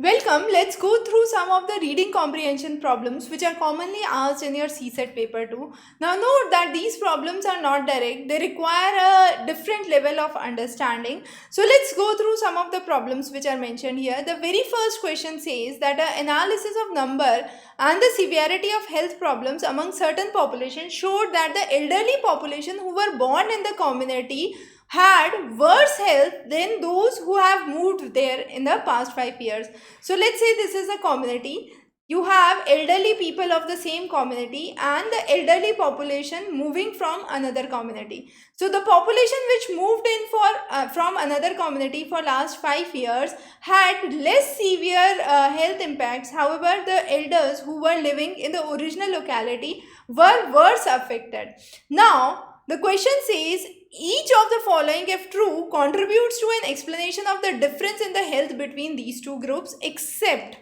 Welcome. Let's go through some of the reading comprehension problems which are commonly asked in your CSET paper 2. Now note that these problems are not direct. They require a different level of understanding. So let's go through some of the problems which are mentioned here. The very first question says that an analysis of number and the severity of health problems among certain populations showed that the elderly population who were born in the community had worse health than those who have moved there in the past 5 years. So let's say this is a community. You have elderly people of the same community and the elderly population moving from another community. So the population which moved in from another community for last 5 years had less severe health impacts. However, the elders who were living in the original locality were worse affected. Now, the question says each of the following, if true, contributes to an explanation of the difference in the health between these two groups, except.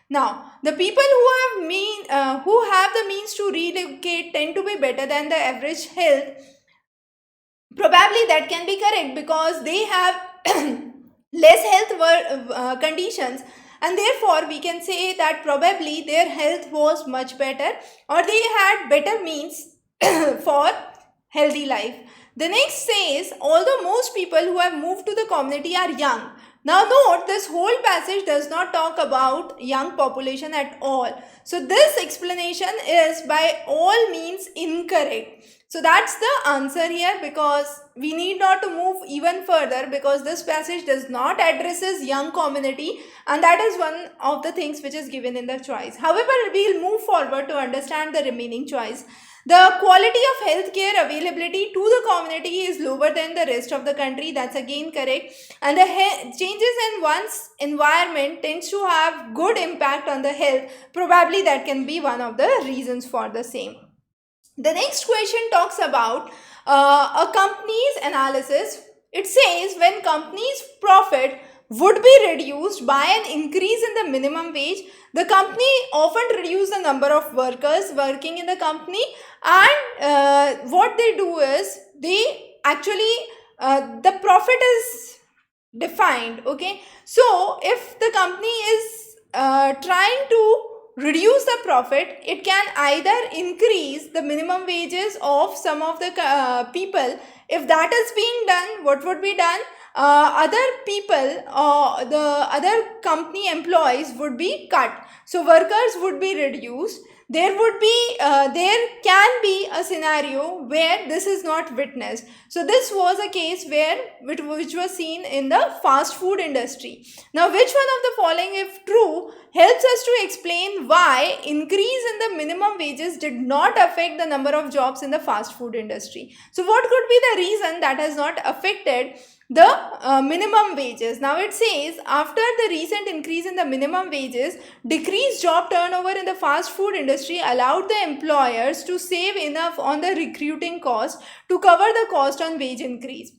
Now, the people who have the means to relocate tend to be better than the average health. Probably that can be correct because they have less health conditions, and therefore we can say that probably their health was much better or they had better means for healthy life. The next says, although most people who have moved to the community are young. Now note, this whole passage does not talk about young population at all. So this explanation is by all means incorrect. So that's the answer here, because we need not to move even further because this passage does not addresses young community, and that is one of the things which is given in the choice. However, we'll move forward to understand the remaining choice. The quality of healthcare availability to the community is lower than the rest of the country. That's again correct. And the changes in one's environment tends to have good impact on the health. Probably that can be one of the reasons for the same. The next question talks about a company's analysis. It says when company's profit would be reduced by an increase in the minimum wage, the company often reduce the number of workers working in the company, and what they do is they actually the profit is defined. Okay, so if the company is trying to reduce the profit, it can either increase the minimum wages of some of the people. If that is being done, what would be done? Other people, the other company employees would be cut, so workers would be reduced. There can be a scenario where this is not witnessed. So this was a case which was seen in the fast food industry. Now, which one of the following, if true, helps us to explain why increase in the minimum wages did not affect the number of jobs in the fast food industry? So what could be the reason that has not affected the minimum wages? Now it says, after the recent increase in the minimum wages, decreased job turnover in the fast food industry allowed the employers to save enough on the recruiting cost to cover the cost on wage increase.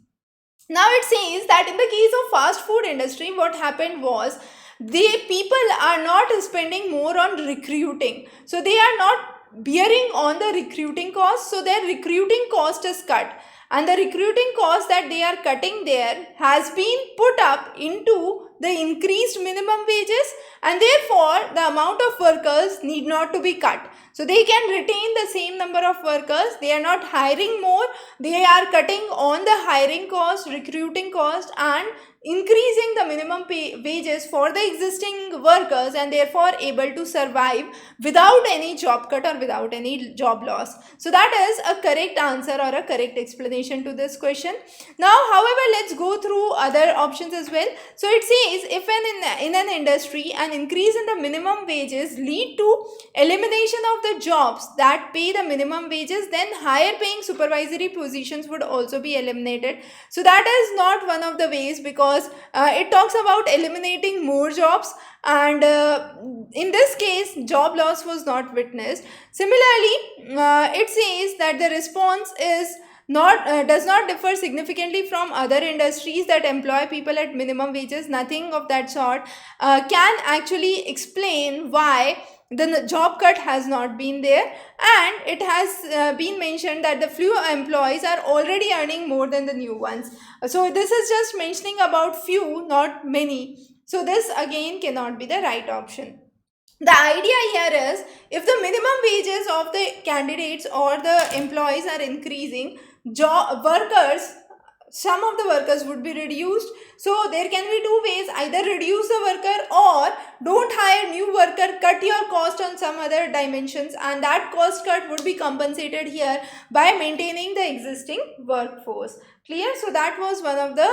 Now it says that in the case of fast food industry, what happened was the people are not spending more on recruiting, so they are not bearing on the recruiting cost, so their recruiting cost is cut, and the recruiting cost that they are cutting there has been put up into the increased minimum wages, and therefore the amount of workers need not to be cut. So they can retain the same number of workers. They are not hiring more. They are cutting on the hiring cost, recruiting cost, and increasing the minimum wages for the existing workers, and therefore able to survive without any job cut or without any job loss. So that is a correct answer or a correct explanation to this question. Now, however, let's go through other options as well. So it says, if in an industry an increase in the minimum wages lead to elimination of the jobs that pay the minimum wages, then higher paying supervisory positions would also be eliminated. So that is not one of the ways, because it talks about eliminating more jobs, and in this case job loss was not witnessed. Similarly, it says that the response is does not differ significantly from other industries that employ people at minimum wages. Nothing of that sort can actually explain why the job cut has not been there, and it has been mentioned that the few employees are already earning more than the new ones. So this is just mentioning about few, not many. So this again cannot be the right option. The idea here is, if the minimum wages of the candidates or the employees are increasing, some of the workers would be reduced. So there can be two ways: either reduce the worker or don't hire new worker, cut your cost on some other dimensions, and that cost cut would be compensated here by maintaining the existing workforce. Clear? So that was one of the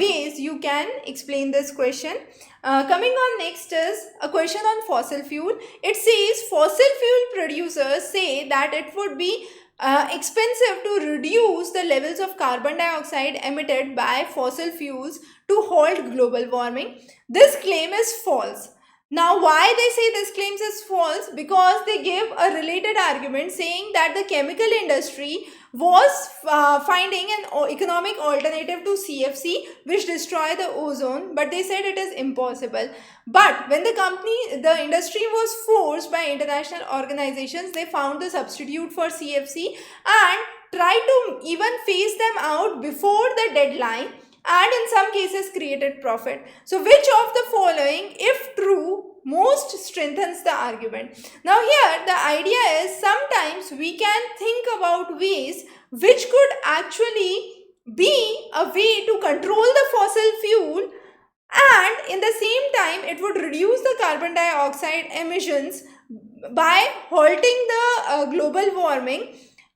ways you can explain this question. Coming on next is a question on fossil fuel. It says fossil fuel producers say that it would be expensive to reduce the levels of carbon dioxide emitted by fossil fuels to halt global warming. This claim is false. Now, why they say this claim is false? Because they give a related argument saying that the chemical industry was finding an economic alternative to CFC which destroy the ozone, but they said it is impossible. But when the industry was forced by international organizations, they found the substitute for CFC and tried to even phase them out before the deadline, and in some cases created profit. So which of the following, if true, most strengthens the argument? Now here the idea is, sometimes we can think about ways which could actually be a way to control the fossil fuel, and in the same time it would reduce the carbon dioxide emissions by halting the global warming,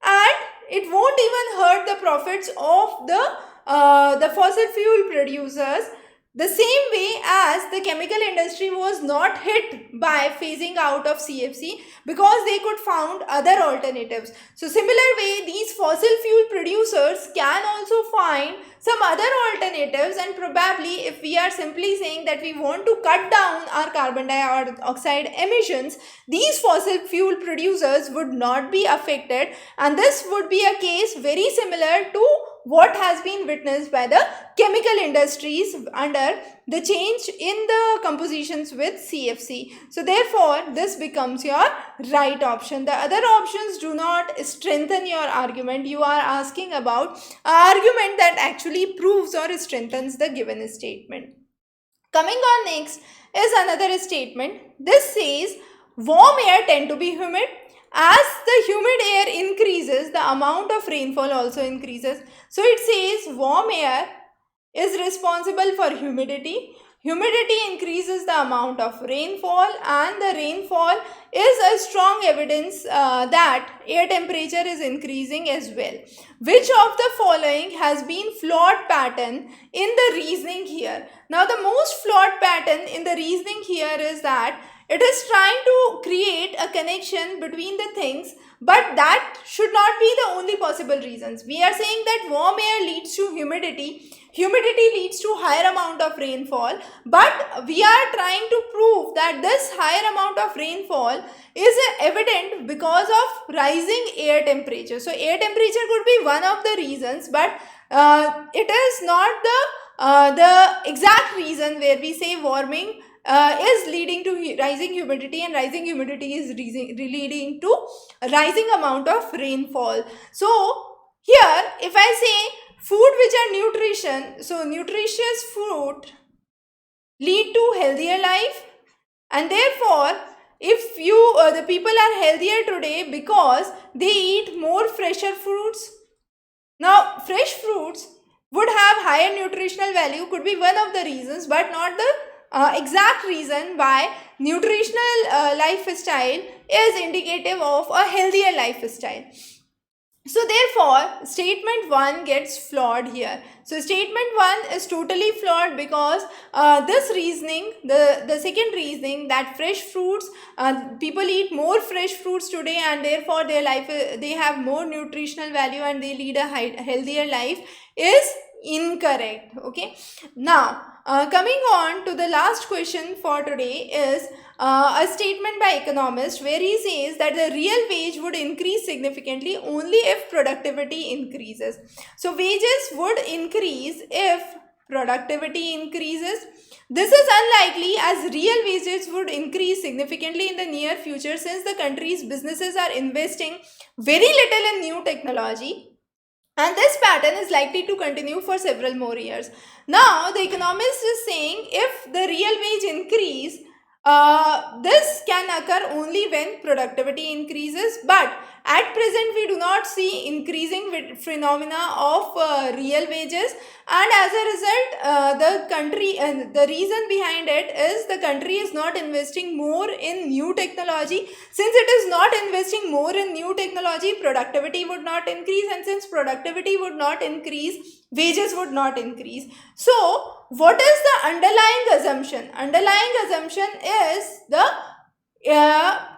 and it won't even hurt the profits of the fossil fuel producers, the same way as the chemical industry was not hit by phasing out of CFC because they could found other alternatives. So similar way, these fossil fuel producers can also find some other alternatives, and probably if we are simply saying that we want to cut down our carbon dioxide emissions, these fossil fuel producers would not be affected, and this would be a case very similar to what has been witnessed by the chemical industries under the change in the compositions with CFC. So therefore, this becomes your right option. The other options do not strengthen your argument. You are asking about an argument that actually proves or strengthens the given statement. Coming on next is another statement. This says warm air tend to be humid. As the humid air increases, the amount of rainfall also increases. So it says warm air is responsible for humidity. Humidity increases the amount of rainfall, and the rainfall is a strong evidence that air temperature is increasing as well. Which of the following has been flawed pattern in the reasoning here? Now the most flawed pattern in the reasoning here is that it is trying to create a connection between the things, but that should not be the only possible reasons. We are saying that warm air leads to humidity, humidity leads to higher amount of rainfall, but we are trying to prove that this higher amount of rainfall is evident because of rising air temperature. So air temperature could be one of the reasons, but it is not the exact reason where we say warming is leading to rising humidity, and rising humidity is leading to rising amount of rainfall. So here if I say food which are nutrition, so nutritious food lead to healthier life, and therefore if the people are healthier today because they eat more fresher fruits. Now fresh fruits would have higher nutritional value, could be one of the reasons, but not the exact reason why nutritional lifestyle is indicative of a healthier lifestyle. So therefore statement 1 gets flawed here. So statement 1 is totally flawed because this reasoning, the second reasoning, that fresh fruits, people eat more fresh fruits today and therefore they have more nutritional value and they lead a healthier life, is incorrect. Okay, now coming on to the last question for today is a statement by economist where he says that the real wage would increase significantly only if productivity increases. So wages would increase if productivity increases. This is unlikely as real wages would increase significantly in the near future since the country's businesses are investing very little in new technology. and this pattern is likely to continue for several more years. Now, the economist is saying if the real wage increase, this can occur only when productivity increases, but at present we do not see increasing phenomena of real wages, and as a result the country, and the reason behind it is the country is not investing more in new technology. Since it is not investing more in new technology, productivity would not increase, and since productivity would not increase, wages would not increase. So what is the underlying assumption? Underlying assumption is the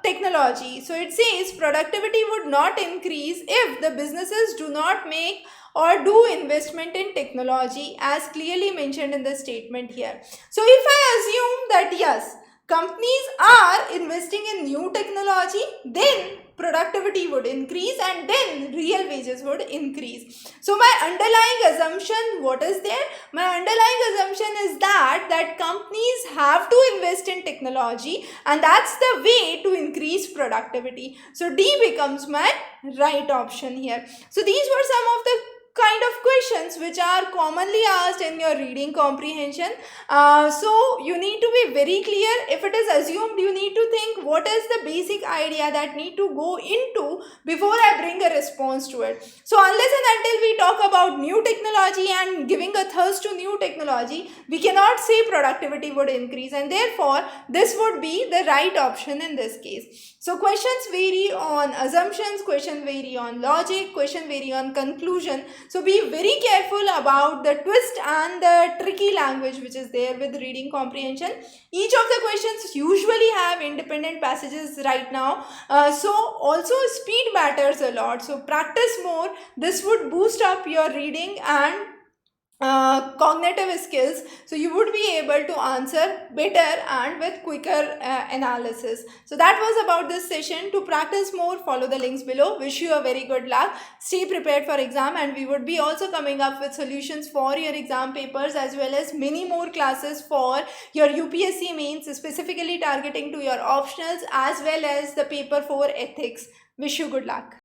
technology. So it says productivity would not increase if the businesses do not make or do investment in technology, as clearly mentioned in the statement here. So if I assume that yes, companies are investing in new technology, then productivity would increase and then real wages would increase. So my underlying assumption, what is there? My underlying assumption is that companies have to invest in technology, and that's the way to increase productivity. So D becomes my right option here. So these were some of the kind of questions which are commonly asked in your reading comprehension. So you need to be very clear. If it is assumed, you need to think what is the basic idea that need to go into before I bring a response to it. So unless and until we talk about new technology and giving a thirst to new technology, we cannot say productivity would increase, and therefore this would be the right option in this case. So questions vary on assumptions, question vary on logic, question vary on conclusion. So be very careful about the twist and the tricky language which is there with reading comprehension. Each of the questions usually have independent passages right now. So also speed matters a lot. So practice more. This would boost up your reading and cognitive skills, so you would be able to answer better and with quicker analysis. So that was about this session. To practice more, follow the links below. Wish you a very good luck. Stay prepared for exam, and we would be also coming up with solutions for your exam papers as well as many more classes for your UPSC mains, specifically targeting to your optionals as well as the paper 4 ethics. Wish you good luck.